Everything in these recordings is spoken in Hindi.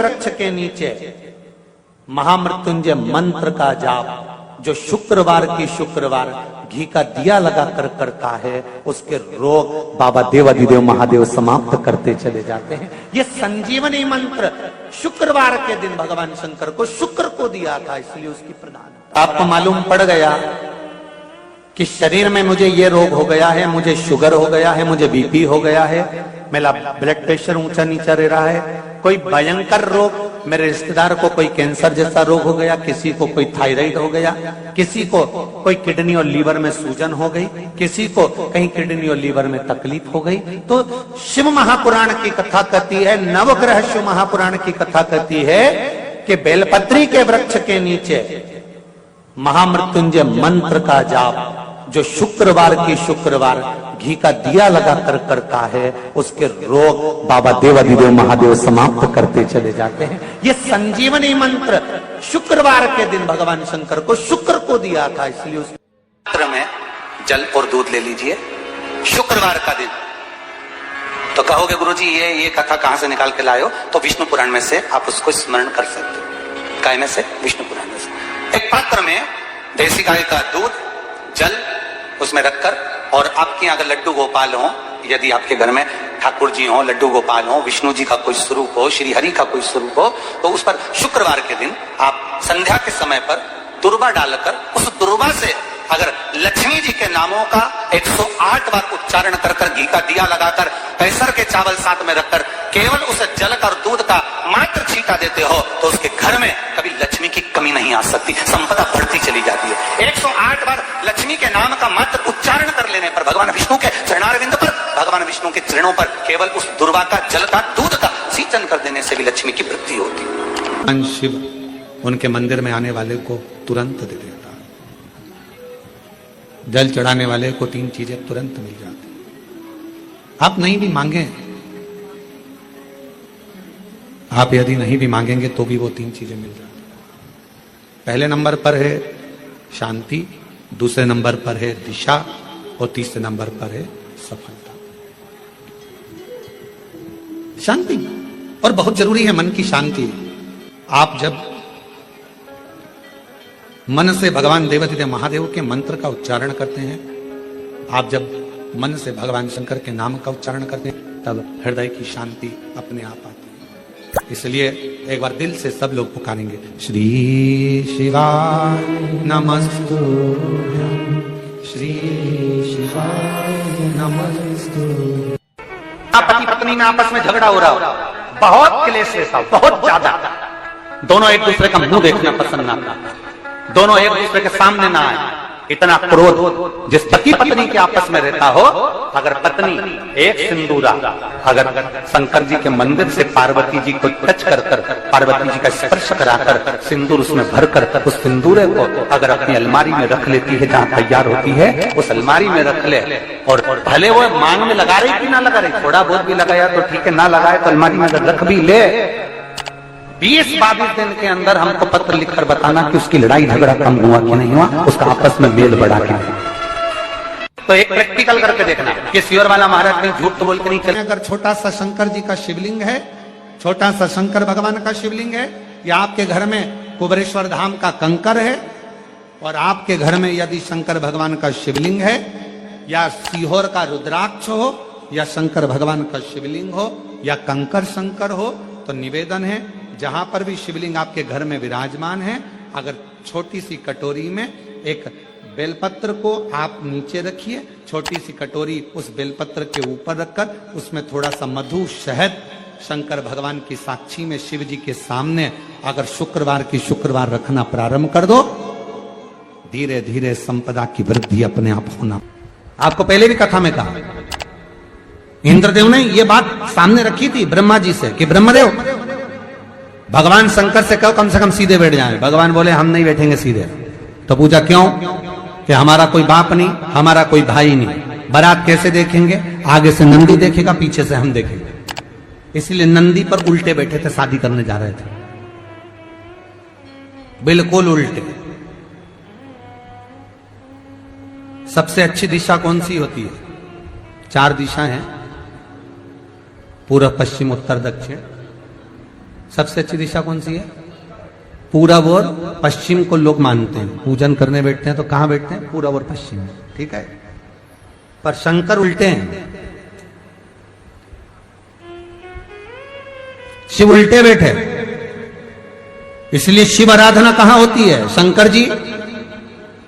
वृक्ष के नीचे महामृत्युंजय मंत्र का जाप जो शुक्रवार की शुक्रवार घी का दिया लगाकर करता है, उसके रोग बाबा देवाधिदेव महादेव समाप्त करते चले जाते हैं। ये संजीवनी मंत्र शुक्रवार के दिन भगवान शंकर को शुक्र को दिया था, इसलिए उसकी प्रधान। आपको मालूम पड़ गया कि शरीर में मुझे ये रोग हो गया है, मुझे शुगर हो गया है, मुझे बीपी हो गया है, मेरा ब्लड प्रेशर ऊंचा नीचा रह रहा है, कोई भयंकर रोग, मेरे रिश्तेदार को कोई कैंसर जैसा रोग हो गया, किसी को कोई थायराइड हो गया, किसी को कोई किडनी और लीवर में सूजन हो गई, किसी को कहीं किडनी और लीवर में तकलीफ हो गई। तो शिव महापुराण की कथा कहती है, नवग्रह शिव महापुराण की कथा कहती है कि बेलपत्री के वृक्ष के नीचे महामृत्युंजय मंत्र का जाप जो शुक्रवार की शुक्रवार घी का दिया लगाकर करता है, उसके रोग बाबा देवाधिदेव महादेव समाप्त करते चले जाते हैं। ये संजीवनी मंत्र शुक्रवार के दिन भगवान शंकर को शुक्र को दिया था, इसलिए उस मंत्र में जल और दूध ले लीजिए शुक्रवार का दिन। तो कहोगे गुरुजी ये कथा कहां से निकाल के लाए हो? तो विष्णु पुराण में से आप उसको स्मरण कर सकते हो। काय में से? विष्णु पुराण में से। एक पात्र में देसी गाय का दूध, जल उसमें रखकर, और आपके यहाँ अगर लड्डू गोपाल हो, यदि आपके घर में ठाकुर जी हो, लड्डू गोपाल हो, विष्णु जी का कोई स्वरूप हो, श्री हरि का कोई स्वरूप हो, तो उस पर शुक्रवार के दिन आप संध्या के समय पर दुर्वा डालकर उस दुर्वा से अगर लक्ष्मी जी के नामों का 108 बार उच्चारण कर कर घी का दिया लगाकर कैसर के चावल साथ में रखकर केवल उस जल का और दूध का मात्र छींटा देते हो, तो उसके घर में कभी लक्ष्मी की कमी नहीं आ सकती, संपदा बढ़ती चली जाती है। 108 बार लक्ष्मी के नाम का मात्र उच्चारण कर लेने पर भगवान विष्णु के चरणारविंद पर, भगवान विष्णु के चरणों पर केवल उस दुर्वा का, जल का, दूध का सिंचन कर देने से भी लक्ष्मी की वृद्धि होती। शिव उनके मंदिर में आने वाले को तुरंत दे देता, जल चढ़ाने वाले को 3 चीजें तुरंत मिल जाती। आप नहीं भी मांगे, आप यदि नहीं भी मांगेंगे तो भी वो 3 चीजें मिल जाती। पहले नंबर पर है शांति, दूसरे नंबर पर है दिशा, और तीसरे नंबर पर है सफलता। शांति और बहुत जरूरी है, मन की शांति। आप जब मन से भगवान देवाधिदेव महादेव के मंत्र का उच्चारण करते हैं, आप जब मन से भगवान शंकर के नाम का उच्चारण करते हैं, तब हृदय की शांति अपने आप आती है। इसलिए एक बार दिल से सब लोग पुकारेंगे, श्री शिवाय नमस्तुभ्यं, श्री शिवाय नमस्तुभ्यं। पति पत्नी में आपस में झगड़ा हो रहा हो, बहुत क्लेश रहता, बहुत ज्यादा, दोनों एक दूसरे का मुंह देखना पसंद ना करते, दोनों एक दूसरे के सामने ना आए, इतना क्रोध जिस पति पत्नी के आपस में रहता हो, अगर पत्नी एक सिंदूरा अगर शंकर जी के मंदिर से पार्वती जी को टच कर कर, पार्वती जी का स्पर्श कराकर सिंदूर उसमें भरकर उस सिंदूरे को अगर अपनी अलमारी में रख लेती है, जहां तैयार होती है उस अलमारी में रख ले, और भले वो मांग में लगा रही कि ना लगा रही, थोड़ा बहुत भी लगाया तो ठीक है, ना लगाए तो अलमारी में रख भी ले, 20-22 दिन के अंदर हमको पत्र लिखकर बताना कि उसकी लड़ाई झगड़ा कम हुआ कि नहीं हुआ, उसका आपस में मेल बढ़ा कि नहीं। तो एक प्रैक्टिकल करके देखना कि सियोर वाला महाराज में झूठ तो बोल के नहीं चले। अगर छोटा सा शंकर जी का शिवलिंग है, छोटा सा शंकर भगवान का शिवलिंग है, या आपके घर में कुबरेश्वर धाम का कंकर है, और आपके घर में यदि शंकर भगवान का शिवलिंग है, या सीहोर का रुद्राक्ष हो, या शंकर भगवान का शिवलिंग हो, या कंकर शंकर हो, तो निवेदन है जहां पर भी शिवलिंग आपके घर में विराजमान है, अगर छोटी सी कटोरी में एक बेलपत्र को आप नीचे रखिए, छोटी सी कटोरी उस बेलपत्र के ऊपर रखकर उसमें थोड़ा सा मधु, शहद, शंकर भगवान की साक्षी में शिव जी के सामने अगर शुक्रवार की शुक्रवार रखना प्रारंभ कर दो, धीरे धीरे संपदा की वृद्धि अपने आप होना। आपको पहले भी कथा में कहा, इंद्रदेव ने यह बात सामने रखी थी ब्रह्मा जी से कि ब्रह्मदेव भगवान शंकर से कहो कम से कम सीधे बैठ जाए। भगवान बोले हम नहीं बैठेंगे सीधे। तो पूछा क्यों? कि हमारा कोई बाप नहीं, हमारा कोई भाई नहीं, बारात कैसे देखेंगे? आगे से नंदी देखेगा, पीछे से हम देखेंगे। इसलिए नंदी पर उल्टे बैठे थे, शादी करने जा रहे थे, बिल्कुल उल्टे। सबसे अच्छी दिशा कौन सी होती है? 4 दिशा हैं, पूर्व, पश्चिम, उत्तर, दक्षिण। सबसे अच्छी दिशा कौन सी है? पूरब और पश्चिम को लोग मानते हैं। पूजन करने बैठते हैं तो कहां बैठते हैं? पूरब और पश्चिम में, ठीक है। पर शंकर उल्टे हैं, शिव उल्टे बैठे, इसलिए शिव आराधना कहां होती है? शंकर जी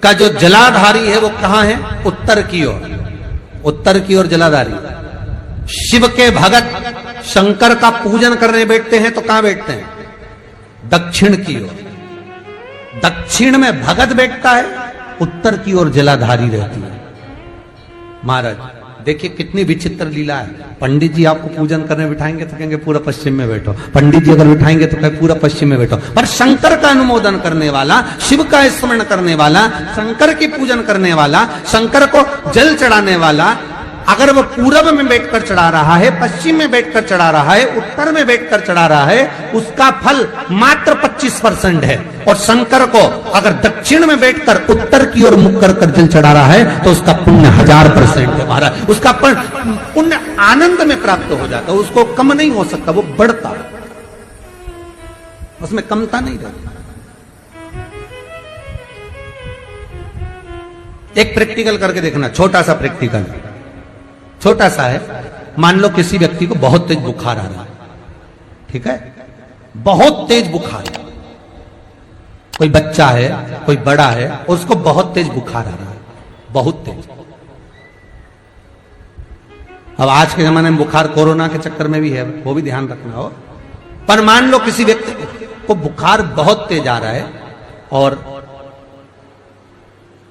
का जो जलाधारी है वो कहां है? उत्तर की ओर, उत्तर की ओर जलाधारी। शिव के भगत शंकर का पूजन करने बैठते हैं तो कहां बैठते हैं? दक्षिण की ओर। दक्षिण में भगत बैठता है, उत्तर की ओर जलाधारी रहती है। महाराज देखिए कितनी विचित्र लीला है। पंडित जी आपको पूजन करने बिठाएंगे तो कहेंगे पूरा पश्चिम में बैठो, पंडित जी अगर बिठाएंगे तो कहेंगे पूरा पश्चिम में बैठो। पर शंकर का अनुमोदन करने वाला, शिव का स्मरण करने वाला, शंकर की पूजन करने वाला, शंकर को जल चढ़ाने वाला, अगर वो पूरब में बैठकर चढ़ा रहा है, पश्चिम में बैठकर चढ़ा रहा है, उत्तर में बैठकर चढ़ा रहा है, उसका फल मात्र 25% है। और शंकर को अगर दक्षिण में बैठकर उत्तर की ओर मुख कर जल चढ़ा रहा है तो उसका पुण्य 1000% है महाराज। उसका पुण्य आनंद में प्राप्त हो जाता है, उसको कम नहीं हो सकता, वो बढ़ता है, उसमें कमता नहीं रहती। एक प्रैक्टिकल करके देखना, छोटा सा प्रैक्टिकल, छोटा सा है। मान लो किसी व्यक्ति को बहुत तेज बुखार आ रहा है, ठीक है, बहुत तेज बुखार, कोई बच्चा है, कोई बड़ा है, उसको बहुत तेज बुखार आ रहा है, बहुत तेज। अब आज के जमाने में बुखार कोरोना के चक्कर में भी है, वो भी ध्यान रखना हो। पर मान लो किसी व्यक्ति को बुखार बहुत तेज आ रहा है और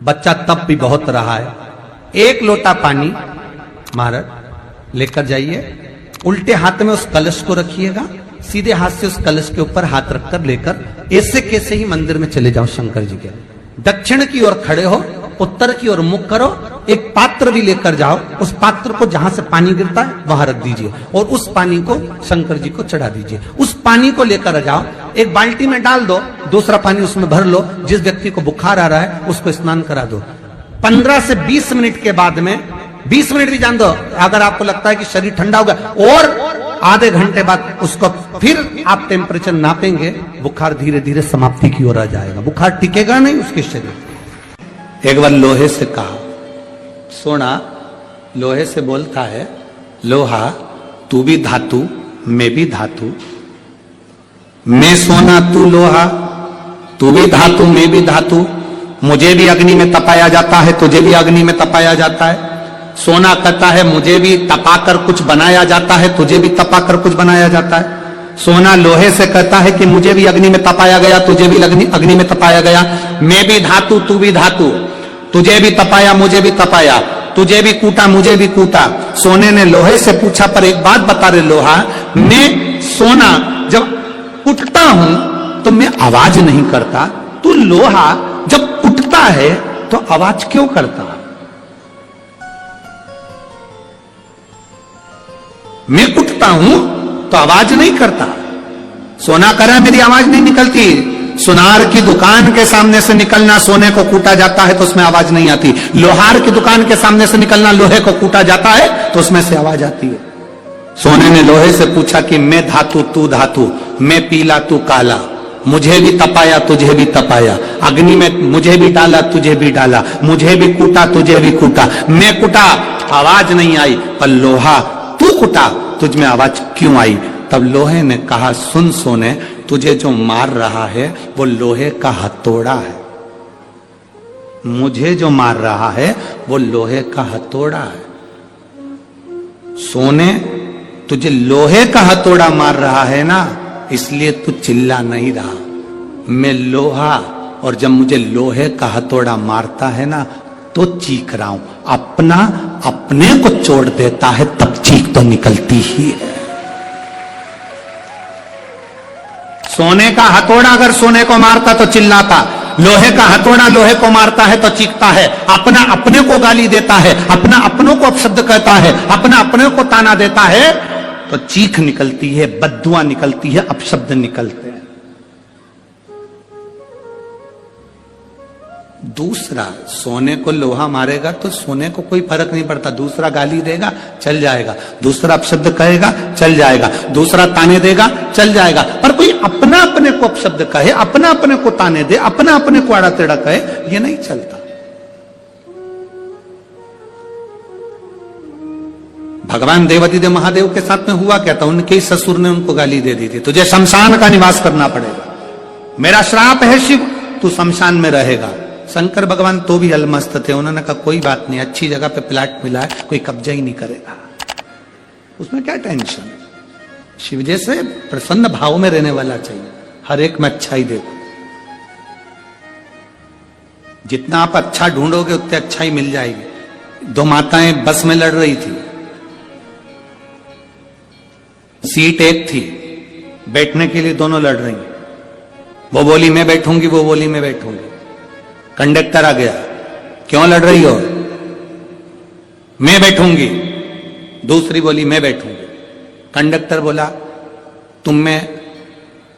बच्चा तप भी बहुत रहा है, एक लोटा पानी महाराज लेकर जाइए, उल्टे हाथ में उस कलश को रखिएगा, सीधे हाथ से उस कलश के ऊपर हाथ रखकर लेकर ऐसे कैसे ही मंदिर में चले जाओ शंकर जी के। दक्षिण की ओर खड़े हो, उत्तर की ओर मुख करो, एक पात्र भी लेकर जाओ, उस पात्र को जहां से पानी गिरता है वहां रख दीजिए और उस पानी को शंकर जी को चढ़ा दीजिए। उस पानी को लेकर जाओ, एक बाल्टी में डाल दो, दूसरा पानी उसमें भर लो, जिस व्यक्ति को बुखार आ रहा है उसको स्नान करा दो। 15 से 20 मिनट के बाद में, 20 मिनट भी जान दो, अगर आपको लगता है कि शरीर ठंडा होगा, और आधे घंटे बाद उसको फिर आप टेम्परेचर नापेंगे, बुखार धीरे धीरे समाप्ति की ओर आ जाएगा, बुखार टिकेगा नहीं उसके शरीर। एक बार लोहे से कहा, सोना लोहे से बोलता है, लोहा तू भी धातु मैं भी धातु, मैं सोना तू लोहा, तू भी धातु मैं भी धातु, मुझे भी अग्नि में तपाया जाता है, तुझे भी अग्नि में तपाया जाता है। सोना कहता है मुझे भी तपाकर कुछ बनाया जाता है, तुझे भी तपाकर कुछ बनाया जाता है। सोना लोहे से कहता है कि मुझे भी अग्नि में तपाया गया, तुझे भी अग्नि में तपाया गया, मैं भी धातु तू भी धातु, तुझे भी तपाया मुझे भी तपाया, तुझे भी कूटा मुझे भी कूटा। सोने ने लोहे से पूछा, पर एक बात बता रहे लोहा, मैं सोना जब कुटता हूं तो मैं आवाज नहीं करता, तू लोहा जब कुटता है तो आवाज क्यों करता? मैं कुटता हूं तो आवाज नहीं करता। सोना कह रहा है मेरी आवाज नहीं निकलती। सुनार की दुकान के सामने से निकलना, सोने को कूटा जाता है तो उसमें आवाज नहीं आती। लोहार की दुकान के सामने से निकलना, लोहे को कूटा जाता है तो उसमें से आवाज आती है। सोने ने लोहे से पूछा कि मैं धातु तू धातु, मैं पीला तू काला, मुझे भी तपाया तुझे भी तपाया, अग्नि में मुझे भी डाला तुझे भी डाला, मुझे भी कूटा तुझे भी कूटा, मैं कुटा आवाज नहीं आई, पर लोहा तू कुटा तुझ में आवाज क्यों आई? तब लोहे ने कहा, सुन सोने, तुझे जो मार रहा है वो लोहे का हथौड़ा है, मुझे जो मार रहा है वो लोहे का हथौड़ा है। सोने तुझे लोहे का हथौड़ा मार रहा है ना, इसलिए तू चिल्ला नहीं रहा। मैं लोहा, और जब मुझे लोहे का हथौड़ा मारता है ना तो चीख रहा हूं। अपना अपने को चोट देता है तब चीख तो निकलती ही है। सोने का हथौड़ा अगर सोने को मारता तो चिल्लाता, लोहे का हथौड़ा लोहे को मारता है तो चीखता है। अपना अपने को गाली देता है, अपना अपनों को अपशब्द कहता है, अपना अपने को ताना देता है तो चीख निकलती है, बद्दुआ निकलती है, अपशब्द निकलते हैं। दूसरा सोने को लोहा मारेगा तो सोने को कोई फर्क नहीं पड़ता, दूसरा गाली देगा चल जाएगा, दूसरा अपशब्द कहेगा चल जाएगा, दूसरा ताने देगा चल जाएगा, पर कोई अपना अपने को अपशब्द कहे, अपना अपने को ताने दे, अपना अपने को आड़ा टेढ़ा कहे, ये नहीं चलता। भगवान देवादिदेव महादेव के साथ में हुआ क्या था, उनके ही ससुर ने उनको गाली दे दी थी, तुझे शमशान का निवास करना पड़ेगा, मेरा श्राप है शिव, तू शमशान में रहेगा। शंकर भगवान तो भी अलमस्त थे, उन्होंने कहा कोई बात नहीं, अच्छी जगह पे प्लाट मिला है, कोई कब्जा ही नहीं करेगा, उसमें क्या टेंशन। शिव जैसे प्रसन्न भाव में रहने वाला चाहिए, हर एक में अच्छाई देखो, जितना आप अच्छा ढूंढोगे उतने अच्छाई मिल जाएगी। दो माताएं बस में लड़ रही थी, सीट एक थी, बैठने के लिए दोनों लड़ रही, वो बोली मैं बैठूंगी, वो बोली मैं बैठूंगी। कंडक्टर आ गया, क्यों लड़ रही हो, मैं बैठूंगी, दूसरी बोली मैं बैठूंगी। कंडक्टर बोला तुम में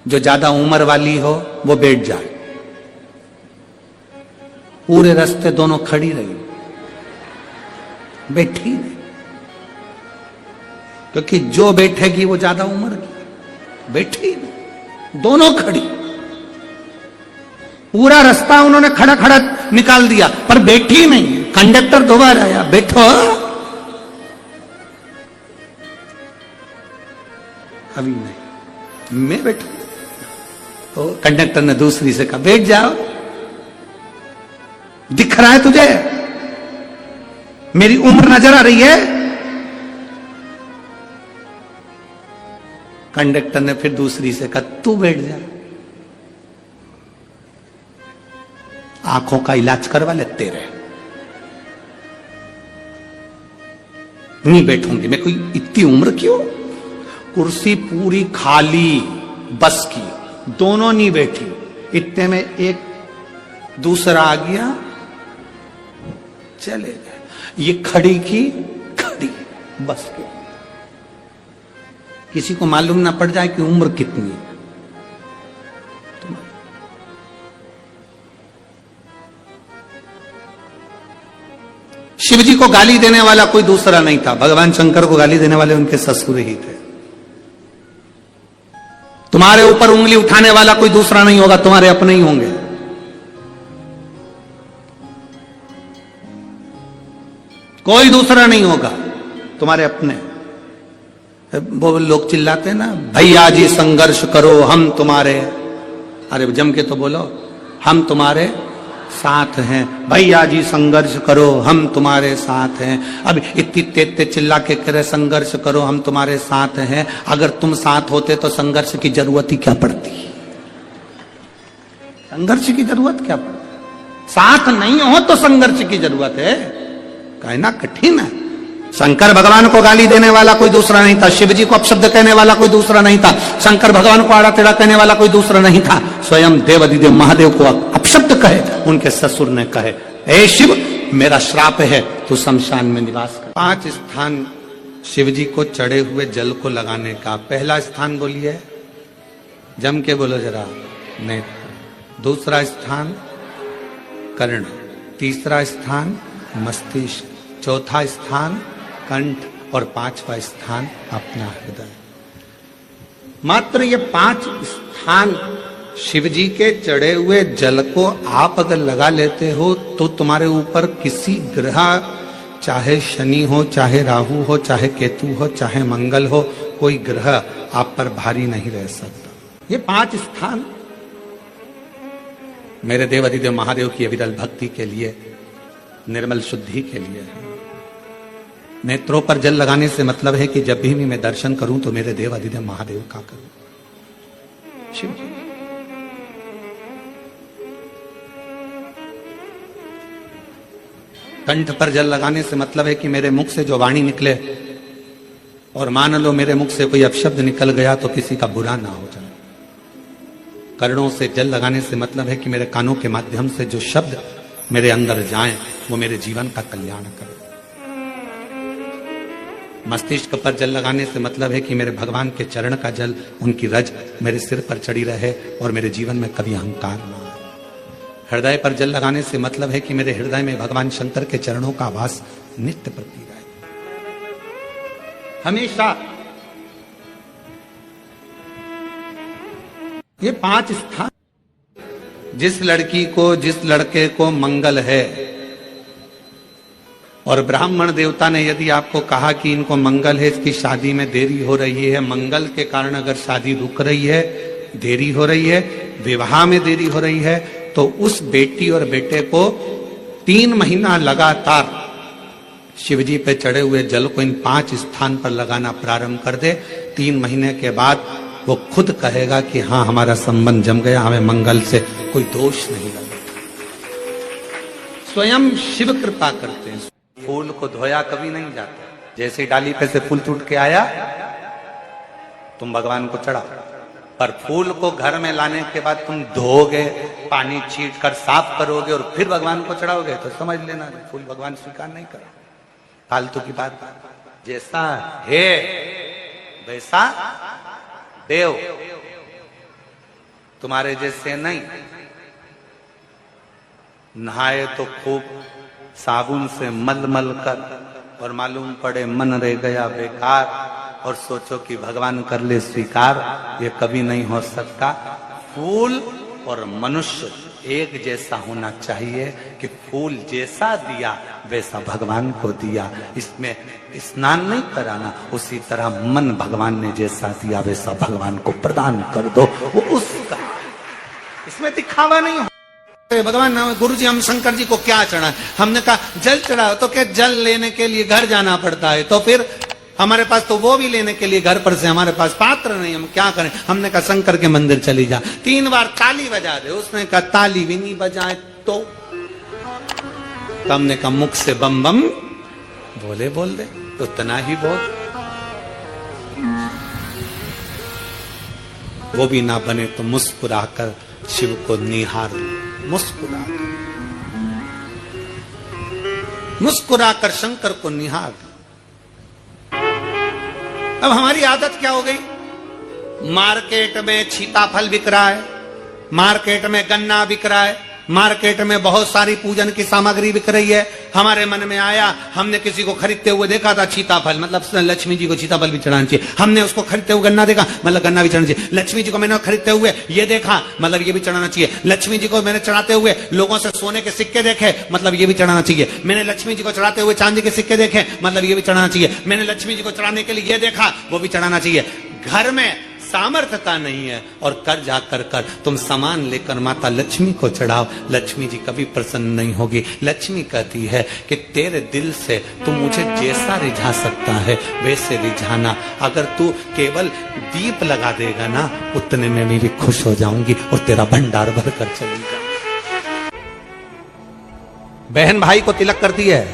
जो ज्यादा उम्र वाली हो वो बैठ जाए। पूरे रास्ते दोनों खड़ी रही, बैठी नहीं, क्योंकि जो बैठेगी वो ज्यादा उम्र की, बैठी नहीं, दोनों खड़ी। पूरा रास्ता उन्होंने खड़ा खड़ा निकाल दिया, पर बैठी नहीं। कंडक्टर दोबारा आया, बैठो, अभी नहीं, मैं बैठू। तो कंडक्टर ने दूसरी से कहा बैठ जाओ, दिख रहा है तुझे, मेरी उम्र नजर आ रही है। कंडक्टर ने फिर दूसरी से कहा तू बैठ जा, आंखों का इलाज करवा लेते रहे। नहीं बैठूंगी मैं, कोई इतनी उम्र क्यों। कुर्सी पूरी खाली बस की, दोनों नहीं बैठी, इतने में एक दूसरा आ गया, चले गए। ये खड़ी की खड़ी बस की, किसी को मालूम ना पड़ जाए कि उम्र कितनी है। शिव जी को गाली देने वाला कोई दूसरा नहीं था, भगवान शंकर को गाली देने वाले उनके ससुर ही थे। तुम्हारे ऊपर उंगली उठाने वाला कोई दूसरा नहीं होगा, तुम्हारे अपने ही होंगे। कोई दूसरा नहीं होगा, तुम्हारे अपने। वो लोग चिल्लाते हैं ना, भैया जी संघर्ष करो हम तुम्हारे, अरे जम के तो बोलो, हम तुम्हारे साथ हैं, भैया जी संघर्ष करो हम तुम्हारे साथ हैं। अब इतनी तेज चिल्ला के करे संघर्ष करो हम तुम्हारे साथ हैं, अगर तुम साथ होते तो संघर्ष की जरूरत ही क्या पड़ती, संघर्ष की जरूरत क्या पड़ती, साथ नहीं हो तो संघर्ष की जरूरत है, कहना कठिन है। शंकर भगवान को गाली देने वाला कोई दूसरा नहीं था, शिव जी को अपशब्द कहने वाला कोई दूसरा नहीं था, शंकर भगवान को आड़ा टेढ़ा कहने वाला कोई दूसरा नहीं था, स्वयं देवादिदेव महादेव को अपशब्द कहे उनके ससुर ने कहे, ए शिव मेरा श्राप है, तू शमशान में निवास कर। 5 स्थान शिव जी को चढ़े हुए जल को लगाने का। पहला स्थान बोलिए, जम के बोलो जरा, नेत्र। दूसरा स्थान कर्ण, तीसरा स्थान मस्तिष्क, चौथा स्थान कंठ, और 5वां स्थान अपना हृदय। मात्र ये 5 स्थान शिव जी के चढ़े हुए जल को आप अगर लगा लेते हो तो तुम्हारे ऊपर किसी ग्रह, चाहे शनि हो, चाहे राहु हो, चाहे केतु हो, चाहे मंगल हो, कोई ग्रह आप पर भारी नहीं रह सकता। ये 5 स्थान मेरे देवादिदेव महादेव की अविरल भक्ति के लिए, निर्मल शुद्धि के लिए है। नेत्रों पर जल लगाने से मतलब है कि जब भी मैं दर्शन करूं तो मेरे देवादिदेव महादेव का करूं, शिव जी। कंठ पर जल लगाने से मतलब है कि मेरे मुख से जो वाणी निकले, और मान लो मेरे मुख से कोई अपशब्द निकल गया तो किसी का बुरा ना हो जाए। कर्णों से जल लगाने से मतलब है कि मेरे कानों के माध्यम से जो शब्द मेरे अंदर जाएं वो मेरे जीवन का कल्याण करें। मस्तिष्क पर जल लगाने से मतलब है कि मेरे भगवान के चरण का जल, उनकी रज मेरे सिर पर चढ़ी रहे और मेरे जीवन में कभी अहंकार ना आए। हृदय पर जल लगाने से मतलब है कि मेरे हृदय में भगवान शंकर के चरणों का आभास नित्य प्रति रहे, हमेशा। ये 5 स्थान, जिस लड़की को, जिस लड़के को मंगल है, और ब्राह्मण देवता ने यदि आपको कहा कि इनको मंगल है, इसकी शादी में देरी हो रही है, मंगल के कारण अगर शादी रुक रही है, देरी हो रही है, विवाह में देरी हो रही है, तो उस बेटी और बेटे को 3 महीना लगातार शिवजी पे चढ़े हुए जल को इन 5 स्थान पर लगाना प्रारंभ कर दे। 3 महीने के बाद वो खुद कहेगा कि हाँ, हमारा संबंध जम गया, हमें मंगल से कोई दोष नहीं लगा। स्वयं शिव कृपा करते हैं। फूल को धोया कभी नहीं जाता, जैसे डाली पे से फूल टूट के आया तुम भगवान को चढ़ाओ, पर फूल को घर में लाने के बाद तुम धोगे, पानी छीट कर साफ करोगे और फिर भगवान को चढ़ाओगे, तो समझ लेना फूल भगवान स्वीकार नहीं कर। फालतू की बात। जैसा है वैसा देव, तुम्हारे जैसे नहीं। नहाए तो खूब साबुन से मल मल कर, और मालूम पड़े मन रह गया बेकार, और सोचो कि भगवान कर ले स्वीकार, ये कभी नहीं हो सकता। फूल और मनुष्य एक जैसा होना चाहिए कि फूल जैसा दिया वैसा भगवान को दिया। इसमें स्नान नहीं कराना, उसी तरह मन भगवान ने जैसा दिया वैसा भगवान को प्रदान कर दो, वो उसका। इसमें दिखावा नहीं हो। भगवान गुरुजी हम शंकर जी को क्या चढ़ाएं? हमने कहा जल चढ़ाओ, तो क्या जल लेने के लिए घर जाना पड़ता है? तो फिर हमारे पास तो वो भी लेने के लिए घर पर से हमारे पास पात्र नहीं, हम क्या करें? हमने कहा शंकर के मंदिर चली जा, 3 बार ताली बजा दे। उसने कहा ताली भी नहीं बजाए तो हमने कहा मुख से बम बम बोले बोल दे, उतना ही बोल। वो भी ना बने तो मुस्कुराकर शिव को निहार, मुस्कुराकर शंकर को निहार। अब हमारी आदत क्या हो गई? मार्केट में सीताफल बिक रहा है, मार्केट में गन्ना बिक रहा है, मार्केट में बहुत सारी पूजन की सामग्री बिक रही है। हमारे मन में आया, हमने किसी को खरीदते हुए देखा था सीताफल, मतलब लक्ष्मी जी को सीताफल भी चढ़ाना चाहिए। हमने उसको खरीदते हुए गन्ना देखा, मतलब गन्ना भी चढ़ाना चाहिए। लक्ष्मी जी को मैंने खरीदते हुए ये देखा, मतलब ये भी चढ़ाना चाहिए। लक्ष्मी जी को मैंने चढ़ाते हुए लोगों से सोने के सिक्के देखे, मतलब ये भी चढ़ाना चाहिए। मैंने लक्ष्मी जी को चढ़ाते हुए चांदी के सिक्के देखे, मतलब ये भी चढ़ाना चाहिए। मैंने लक्ष्मी जी को चढ़ाने के लिए ये देखा, वो भी चढ़ाना चाहिए। घर में सामर्थ्यता नहीं है और कर जा कर तुम सामान लेकर माता लक्ष्मी को चढ़ाओ, लक्ष्मी जी कभी प्रसन्न नहीं होगी। लक्ष्मी कहती है कि तेरे दिल से तू मुझे जैसा रिझा सकता है वैसे रिझाना। अगर तू केवल दीप लगा देगा ना, उतने में मैं भी खुश हो जाऊंगी और तेरा भंडार भर कर चली जाऊंगी। बहन भाई को तिलक करती है,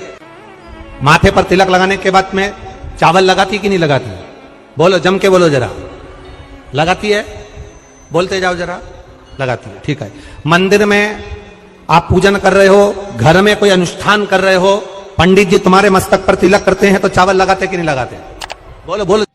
माथे पर तिलक लगाने के बाद में चावल लगाती कि नहीं लगाती? बोलो, जम के बोलो जरा। लगाती है? बोलते जाओ जरा। लगाती है, ठीक है। मंदिर में आप पूजन कर रहे हो, घर में कोई अनुष्ठान कर रहे हो, पंडित जी तुम्हारे मस्तक पर तिलक करते हैं तो चावल लगाते कि नहीं लगाते? बोलो बोलो।